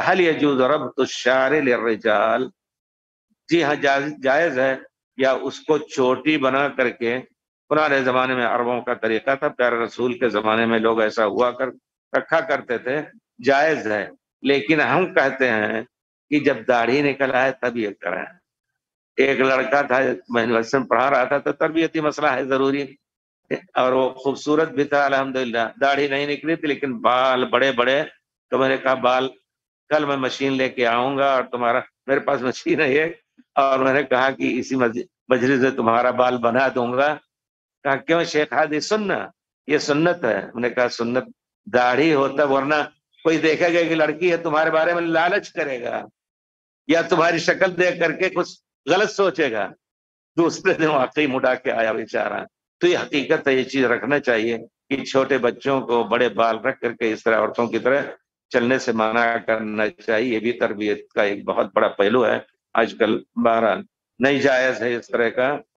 حل یجوز ربط الشعر للرجال، جی ہاں جائز ہے، یا اس کو چوٹی بنا کر کے، پرانے زمانے میں عربوں کا طریقہ تھا، پیارے رسول کے زمانے میں لوگ ایسا رکھا کرتے تھے، جائز ہے، لیکن ہم کہتے ہیں کہ جب داڑھی نکل آئے تب یہ کریں۔ ایک لڑکا تھا، میں یونیورسٹی میں پڑھا رہا تھا، تو تربیتی مسئلہ ہے ضروری، اور وہ خوبصورت بھی تھا الحمدللہ، داڑھی نہیں نکلی تھی لیکن بال بڑے بڑے، تو میں نے کہا بال کل میں مشین لے کے آؤں گا، اور میرے پاس مشین ہے ایک، اور میں نے کہا کہ اسی بجری سے تمہارا بال بنا دوں گا۔ کہا کیوں شیخ ہادی؟ سننا، یہ سنت ہے۔ میں نے کہا سنت داڑھی ہوتا، ورنہ کوئی دیکھے گا کہ لڑکی ہے تمہارے بارے میں لالچ کرے گا، یا تمہاری شکل دیکھ کر کے کچھ غلط سوچے گا۔ دوسرے دن واقعی مڑا کے آیا بیچارہ۔ تو یہ حقیقت ہے، یہ چیز رکھنا چاہیے کہ چھوٹے بچوں کو بڑے بال رکھ کر کے اس طرح عورتوں کی طرح چلنے سے منع کرنا چاہیے۔ یہ بھی تربیت کا ایک بہت بڑا پہلو ہے۔ آج کل بہرحال نہیں جائز ہے اس طرح کا۔